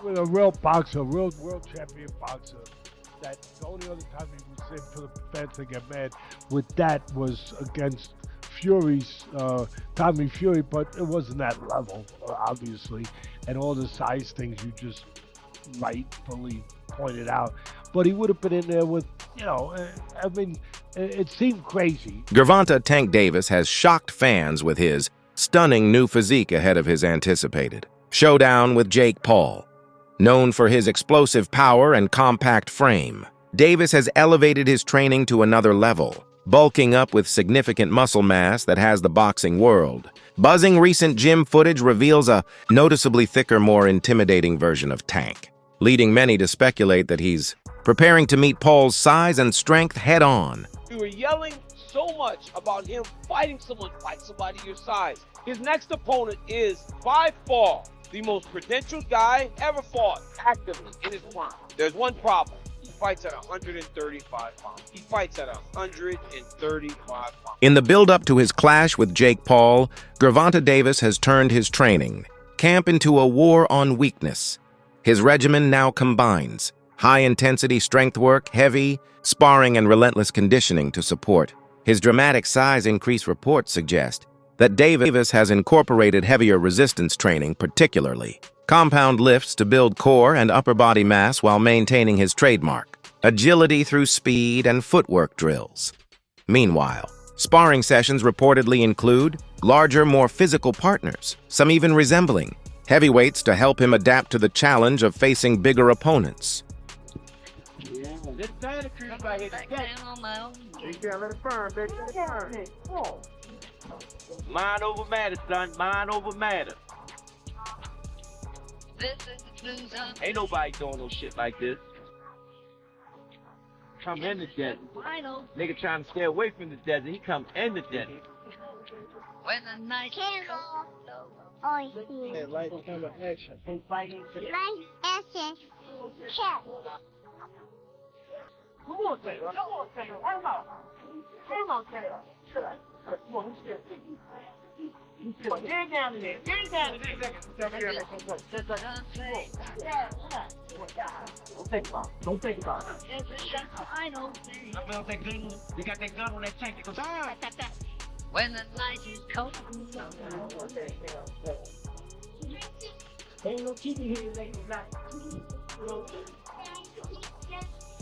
With a real boxer, a real world champion boxer, that the only other time he would sit for the fans to get mad with that was against Fury's Tommy Fury, but it wasn't that level, obviously, and all the size things you just rightfully pointed out. But he would have been in there with, I mean, it seemed crazy. Gervonta Tank Davis has shocked fans with his stunning new physique ahead of his anticipated showdown with Jake Paul. Known for his explosive power and compact frame, Davis has elevated his training to another level, bulking up with significant muscle mass that has the boxing world. Buzzing recent gym footage reveals a noticeably thicker, more intimidating version of Tank, leading many to speculate that he's preparing to meet Paul's size and strength head-on. We were yelling so much about him fighting someone like somebody your size. His next opponent is, by far, the most credentialed guy ever fought actively in his prime. There's one problem. He fights at 135 pounds. He fights at 135 pounds. In the build-up to his clash with Jake Paul, Gervonta Davis has turned his training camp into a war on weakness. His regimen now combines high-intensity strength work, heavy sparring, and relentless conditioning to support his dramatic size increase. Reports suggest that Davis has incorporated heavier resistance training, particularly compound lifts to build core and upper body mass while maintaining his trademark agility through speed and footwork drills. Meanwhile, sparring sessions reportedly include larger, more physical partners, some even resembling heavyweights, to help him adapt to the challenge of facing bigger opponents. Mind over matter, son. Mind over matter. Ain't nobody doing no shit like this. Come in the desert. Nigga trying to stay away from the desert. He come in the desert. When the night comes. Yeah, light camera action. Light action. Check. Come on, Taylor. Come on, Taylor. Come on. Come on, Taylor. Come on, get down in there. Get down in there. Don't think about it. Don't think about it. I know. You got that gun on that tank. It goes, When the night is cold. ain't no keeping here late at night.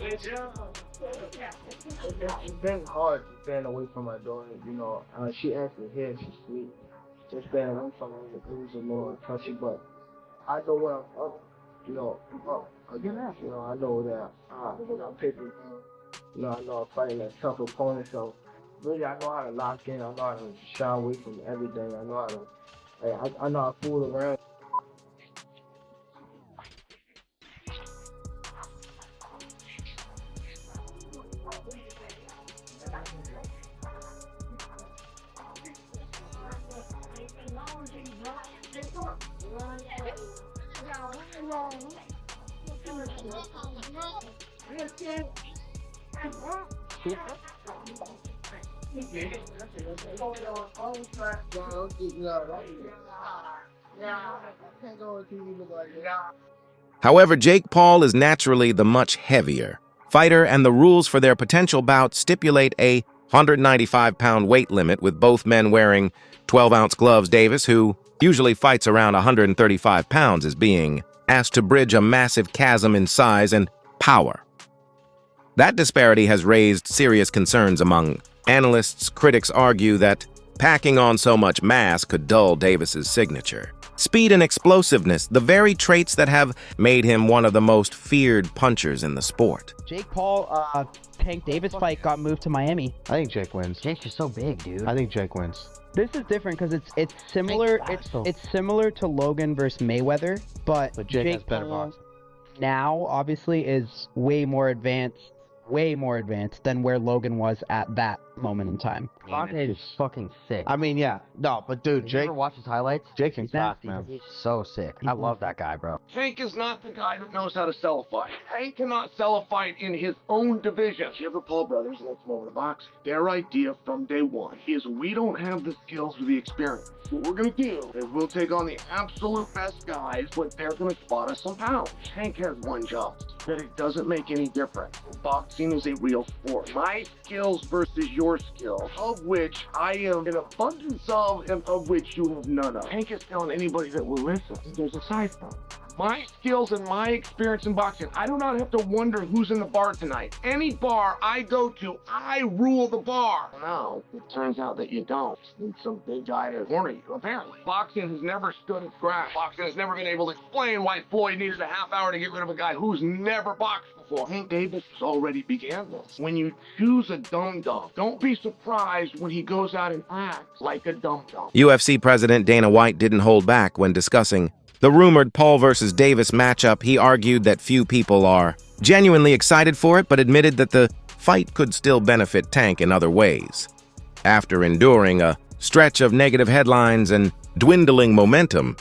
It's been hard staying away from my daughter, she actually here, she's sweet. Just staying away from her, it was a little touchy, but I know when I'm up, I'm up again. I know that I'm picking, I know I'm fighting a tough opponent, so really I know how to lock in, I know how to shy away from everything, I know how to, I know how to fool around. However, Jake Paul is naturally the much heavier fighter, and the rules for their potential bout stipulate a 195-pound weight limit, with both men wearing 12-ounce gloves. Davis, who usually fights around 135 pounds, is being asked to bridge a massive chasm in size and power. That disparity has raised serious concerns among analysts. Critics argue that packing on so much mass could dull Davis's signature speed and explosiveness, the very traits that have made him one of the most feared punchers in the sport. Jake Paul, Tank Davis fight got moved to Miami. I think Jake wins. Jake's just so big, dude. I think Jake wins. This is different because it's similar. It's similar to Logan versus Mayweather, but Jake has better Paul boxing. now obviously is way more advanced than where Logan was at that moment in time. Gervonta is fucking sick. I mean, yeah. No, but dude, Did you Jake. ever watch his highlights? Jake can He's crack, nasty. man. He's so sick. I love that guy, bro. Tank is not the guy that knows how to sell a fight. Tank cannot sell a fight in his own division. Give the Paul brothers and let's move the box. Their idea from day one is we don't have the skills or the experience. What we're gonna do is we'll take on the absolute best guys, but they're gonna spot us somehow. Tank has one job, that it doesn't make any difference. Boxing is a real sport. My skills versus your skills, of which I am an abundance of, and of which you have none of. Tank is telling anybody that will listen, there's a side from. My skills and my experience in boxing, I do not have to wonder who's in the bar tonight. Any bar I go to, I rule the bar. No, it turns out that you don't. Need some big guy to corner you, apparently. Boxing has never stood its ground. Boxing has never been able to explain why Floyd needed a half hour to get rid of a guy who's never boxed before. Hank Davis already began this. When you choose a dum-dum, don't be surprised when he goes out and acts like a dum-dum. UFC President Dana White didn't hold back when discussing the rumored Paul versus Davis matchup. He argued that few people are genuinely excited for it, but admitted that the fight could still benefit Tank in other ways. After enduring a stretch of negative headlines and dwindling momentum,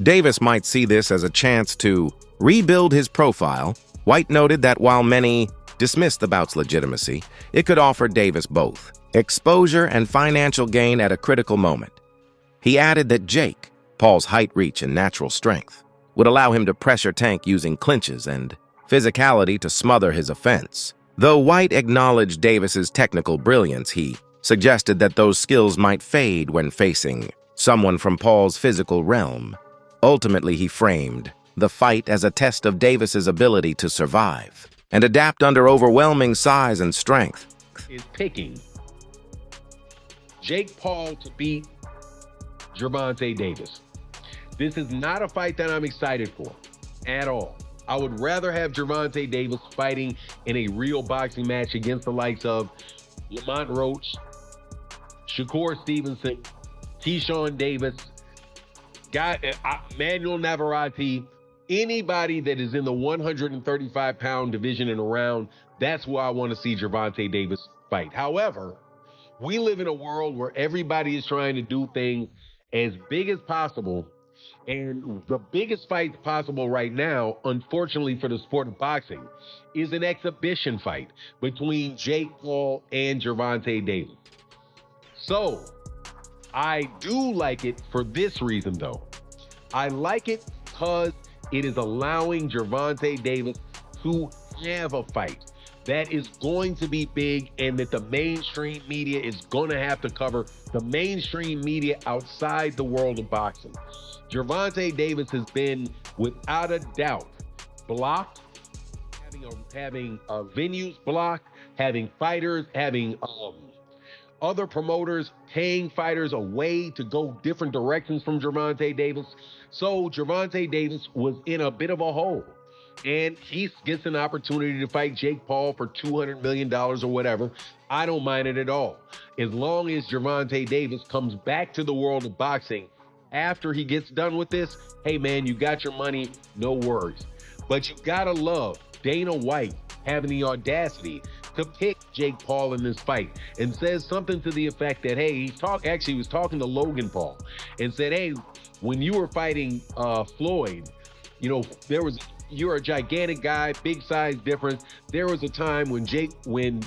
Davis might see this as a chance to rebuild his profile. White noted that while many dismissed the bout's legitimacy, it could offer Davis both exposure and financial gain at a critical moment. He added that Jake, Paul's height, reach, and natural strength, would allow him to pressure Tank using clinches and physicality to smother his offense. Though White acknowledged Davis's technical brilliance, he suggested that those skills might fade when facing someone from Paul's physical realm. Ultimately, he framed the fight as a test of Davis's ability to survive and adapt under overwhelming size and strength. Is picking Jake Paul to beat Gervonta Davis. This is not a fight that I'm excited for at all. I would rather have Gervonta Davis fighting in a real boxing match against the likes of Lamont Roach, Shakur Stevenson, Keyshawn Davis, Manuel Navarrete, anybody that is in the 135-pound division and around. That's where I want to see Gervonta Davis fight. However, we live in a world where everybody is trying to do things as big as possible. And the biggest fight possible right now, unfortunately for the sport of boxing, is an exhibition fight between Jake Paul and Gervonta Davis. So, I do like it for this reason, though. I like it because it is allowing Gervonta Davis to have a fight that is going to be big and that the mainstream media is going to have to cover, the mainstream media outside the world of boxing. Gervonta Davis has been, without a doubt, blocked, having venues blocked, having fighters, having other promoters paying fighters away to go different directions from Gervonta Davis. So Gervonta Davis was in a bit of a hole. And he gets an opportunity to fight Jake Paul for $200 million or whatever. I don't mind it at all. As long as Gervonta Davis comes back to the world of boxing after he gets done with this, hey man, you got your money, no worries. But you gotta love Dana White having the audacity to pick Jake Paul in this fight and says something to the effect that, hey, he was talking to Logan Paul and said, hey, when you were fighting Floyd, you know, you're a gigantic guy, big size difference. There was a time when Floyd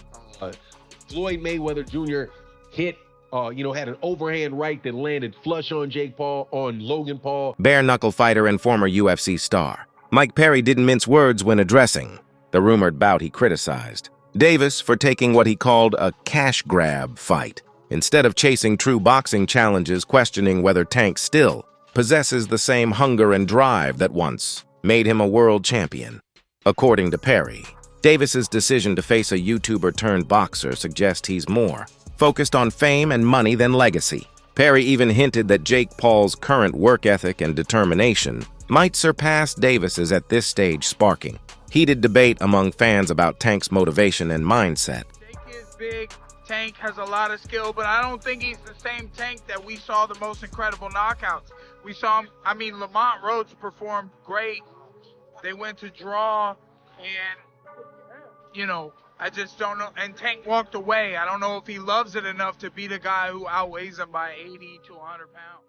Mayweather Jr. hit, had an overhand right that landed flush on Logan Paul. Bare knuckle fighter and former UFC star Mike Perry didn't mince words when addressing the rumored bout. He criticized Davis for taking what he called a cash grab fight, instead of chasing true boxing challenges, questioning whether Tank still possesses the same hunger and drive that once made him a world champion. According to Perry, Davis's decision to face a YouTuber-turned-boxer suggests he's more focused on fame and money than legacy. Perry even hinted that Jake Paul's current work ethic and determination might surpass Davis's at this stage, sparking heated debate among fans about Tank's motivation and mindset. Jake is big. Tank has a lot of skill, but I don't think he's the same Tank that we saw the most incredible knockouts. We saw him, Lamont Roach performed great. They went to draw, and, I just don't know. And Tank walked away. I don't know if he loves it enough to beat a guy who outweighs him by 80 to 100 pounds.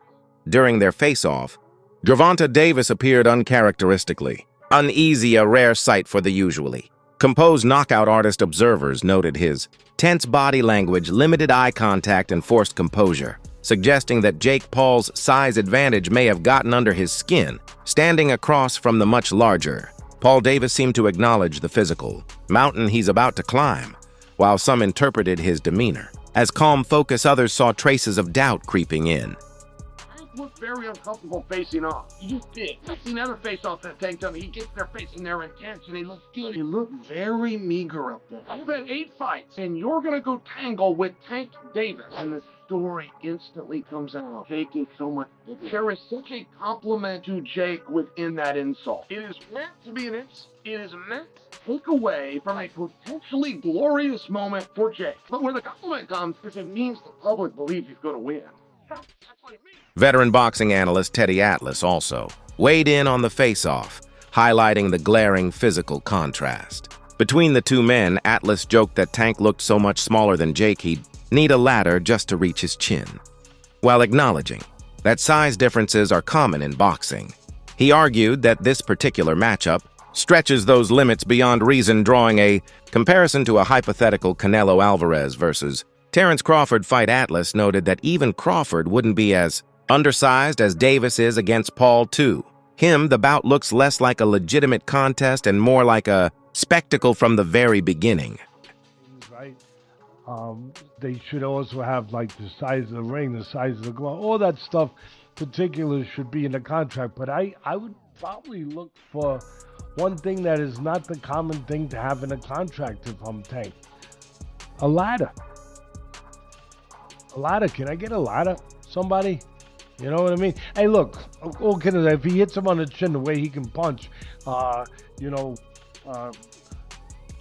During their face-off, Gervonta Davis appeared uncharacteristically, uneasy, a rare sight for the usually composed knockout artist. Observers noted his tense body language, limited eye contact, and forced composure, suggesting that Jake Paul's size advantage may have gotten under his skin. Standing across from the much larger Paul, Davis seemed to acknowledge the physical mountain he's about to climb, while some interpreted his demeanor as calm focus. Others saw traces of doubt creeping in. I looked very uncomfortable facing off. You did. I've seen other face-offs that Tank done. He gets there facing their intense, and he looks good. He looked very meager up there. You've had 8 fights, and you're gonna go tangle with Tank Davis, and the story instantly comes out. Jake is so much. There is such a compliment to Jake within that insult. It is meant to be an insult. It is meant to take away from a potentially glorious moment for Jake. But where the compliment comes is it means the public believes he's gonna win. That's what it means. Veteran boxing analyst Teddy Atlas also weighed in on the face-off, highlighting the glaring physical contrast. Between the two men, Atlas joked that Tank looked so much smaller than Jake he'd need a ladder just to reach his chin, while acknowledging that size differences are common in boxing. He argued that this particular matchup stretches those limits beyond reason, drawing a comparison to a hypothetical Canelo Alvarez versus Terrence Crawford fight. Atlas noted that even Crawford wouldn't be as undersized as Davis is against Paul, too. Him, the bout looks less like a legitimate contest and more like a spectacle from the very beginning. Right. They should also have like the size of the ring, the size of the glove, all that stuff. Particulars should be in the contract. But I would probably look for one thing that is not the common thing to have in a contract if I'm Tank. A ladder. A ladder. Can I get a ladder? Somebody? You know what I mean? Hey, look, okay, if he hits him on the chin the way he can punch,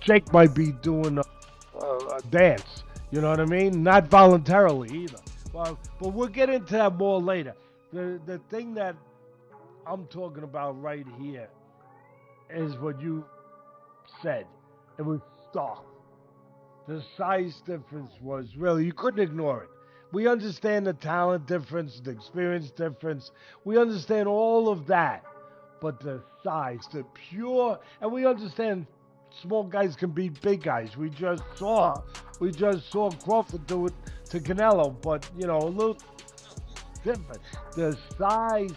Jake might be doing a dance. You know what I mean? Not voluntarily either. But we'll get into that more later. The thing that I'm talking about right here is what you said. It was stark. The size difference was really, you couldn't ignore it. We understand the talent difference, the experience difference. We understand all of that. But the size, the pure, and we understand small guys can beat big guys. We just saw Crawford do it to Canelo, but a little different. The size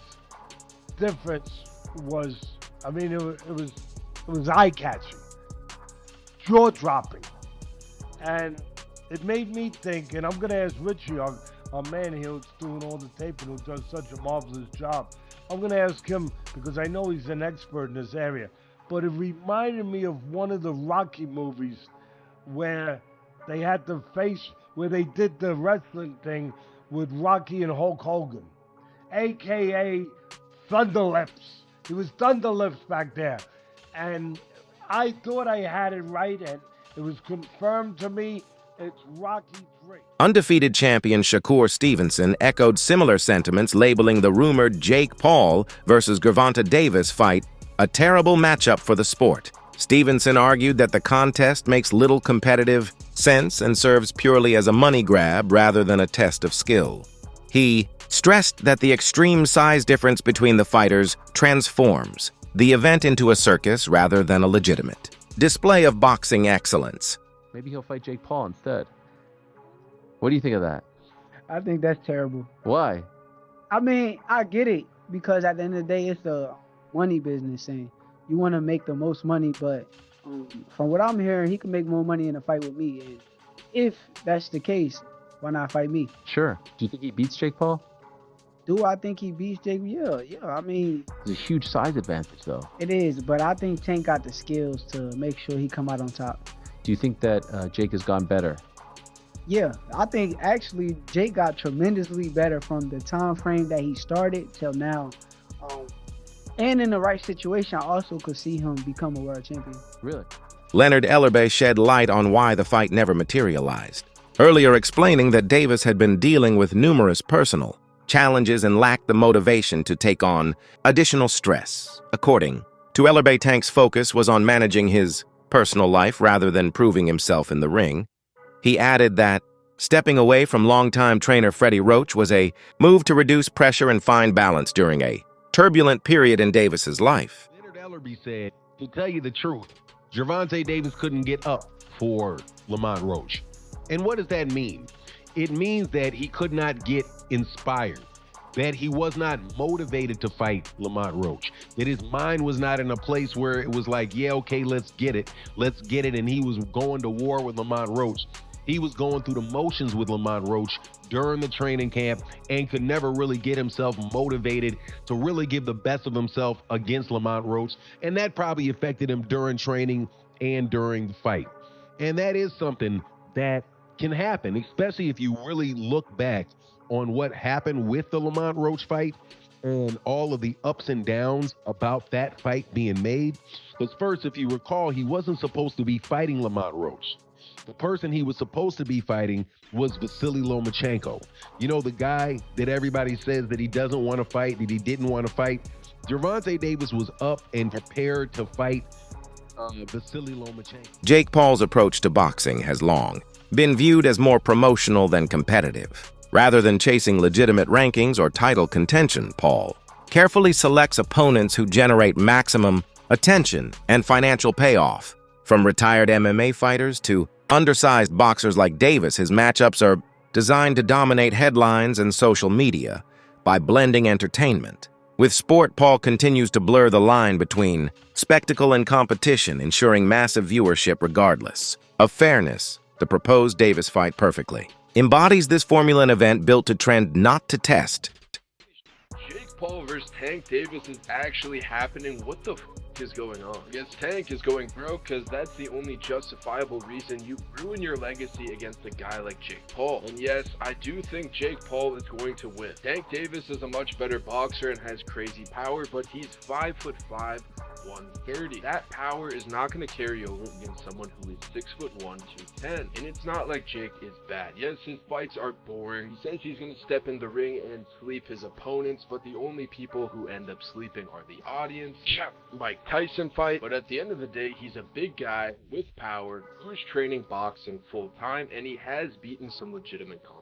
difference was, it was eye-catching, jaw-dropping, and it made me think, and I'm going to ask Richie, our man here who's doing all the taping, who does such a marvelous job. I'm going to ask him, because I know he's an expert in this area, but it reminded me of one of the Rocky movies where they had the face, where they did the wrestling thing with Rocky and Hulk Hogan, a.k.a. Thunderlips. He was Thunderlips back there. And I thought I had it right, and it was confirmed to me. It's Rocky III. Undefeated champion Shakur Stevenson echoed similar sentiments, labeling the rumored Jake Paul versus Gervonta Davis fight a terrible matchup for the sport. Stevenson argued that the contest makes little competitive sense and serves purely as a money grab rather than a test of skill. He stressed that the extreme size difference between the fighters transforms the event into a circus rather than a legitimate display of boxing excellence. Maybe he'll fight Jake Paul instead. What do you think of that? I think that's terrible. Why? I get it, because at the end of the day, it's a money business, and you want to make the most money, but from what I'm hearing, he can make more money in a fight with me, and if that's the case, why not fight me? Sure. Do you think he beats Jake Paul? Do I think he beats Jake? Yeah. It's a huge size advantage, though. It is, but I think Tank got the skills to make sure he come out on top. Do you think that Jake has gone better? Yeah, I think actually Jake got tremendously better from the time frame that he started till now. And in the right situation, I also could see him become a world champion. Really? Leonard Ellerbe shed light on why the fight never materialized, earlier explaining that Davis had been dealing with numerous personal challenges and lacked the motivation to take on additional stress. According to Ellerbe, Tank's focus was on managing his personal life rather than proving himself in the ring. He added that stepping away from longtime trainer Freddie Roach was a move to reduce pressure and find balance during a turbulent period in Davis's life. Leonard Ellerby said, to tell you the truth, Gervonta Davis couldn't get up for Lamont Roach. And what does that mean? It means that he could not get inspired, that he was not motivated to fight Lamont Roach, that his mind was not in a place where it was like, yeah, okay, let's get it, and he was going to war with Lamont Roach. He was going through the motions with Lamont Roach during the training camp and could never really get himself motivated to really give the best of himself against Lamont Roach. And that probably affected him during training and during the fight. And that is something that can happen, especially if you really look back on what happened with the Lamont Roach fight and all of the ups and downs about that fight being made. Because first, if you recall, he wasn't supposed to be fighting Lamont Roach. The person he was supposed to be fighting was Vasily Lomachenko. You know, the guy that everybody says that he doesn't want to fight, that he didn't want to fight. Gervonta Davis was up and prepared to fight Vasily Lomachenko. Jake Paul's approach to boxing has long been viewed as more promotional than competitive. Rather than chasing legitimate rankings or title contention, Paul carefully selects opponents who generate maximum attention and financial payoff. From retired MMA fighters to undersized boxers like Davis, his matchups are designed to dominate headlines and social media by blending entertainment. With sport, Paul continues to blur the line between spectacle and competition, ensuring massive viewership regardless of fairness. The proposed Davis fight perfectly embodies this formula, an event built to trend, not to test. Jake Paul versus Tank Davis is actually happening. What the f is going on? I guess Tank is going broke because that's the only justifiable reason you ruin your legacy against a guy like Jake Paul. And yes, I do think Jake Paul is going to win. Tank Davis is a much better boxer and has crazy power, but he's 5'5", 130. That power is not going to carry over against someone who is 6'1", 210. And it's not like Jake is bad. Yes, his fights are boring. He says he's going to step in the ring and sleep his opponents, but the only people who end up sleeping are the audience. Mike Tyson fight, but at the end of the day, he's a big guy with power who's training boxing full time, and he has beaten some legitimate competition.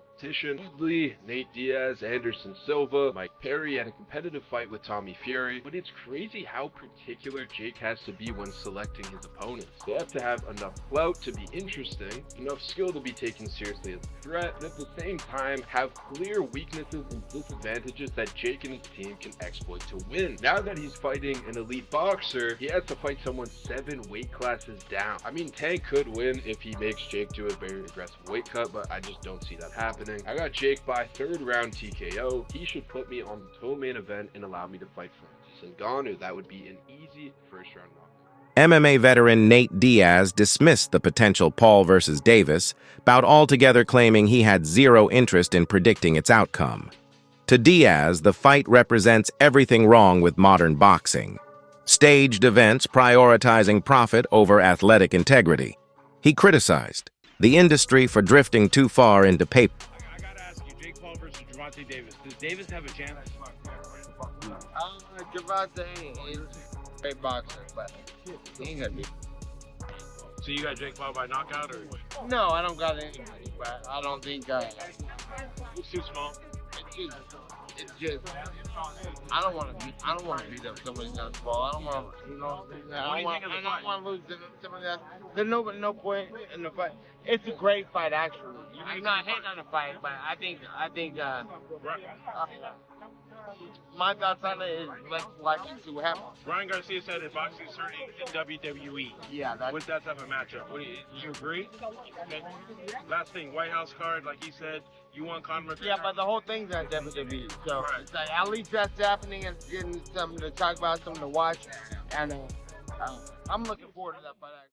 Woodley, Nate Diaz, Anderson Silva, Mike Perry had a competitive fight with Tommy Fury, but it's crazy how particular Jake has to be when selecting his opponents. They have to have enough clout to be interesting, enough skill to be taken seriously as a threat, and at the same time have clear weaknesses and disadvantages that Jake and his team can exploit to win. Now that he's fighting an elite boxer, he has to fight someone 7 weight classes down. I mean, Tank could win if he makes Jake do a very aggressive weight cut, but I just don't see that happening. I got Jake by 3rd round TKO. He should put me on the co-main event and allow me to fight Francis Ngannou. That would be an easy first round knockout. MMA veteran Nate Diaz dismissed the potential Paul versus Davis bout altogether, claiming he had zero interest in predicting its outcome. To Diaz, the fight represents everything wrong with modern boxing. Staged events prioritizing profit over athletic integrity. He criticized the industry for drifting too far into paper. I gotta ask you, Jake Paul versus Gervonta Davis. Does Davis have a chance? Gervonta is a great boxer, but he ain't gonna be. So you got Jake Paul by knockout, or? No, I don't got anybody, but I don't think It's too small. It's just I don't want to beat up somebody that's small. I don't want to, you know. I don't want to lose to somebody else. There's no point in the fight. It's a great fight, actually. I'm not hating on the fight, but I think my thoughts on it is let's see what happens. Ryan Garcia said that boxing is hurting in WWE. Yeah, with that type of matchup. Do you agree? Okay. Last thing, White House card, like he said, you want Conor McGregor? Yeah, but the whole thing's on WWE, so it's like, at least that's happening and getting something to talk about, something to watch, and I'm looking forward to that fight.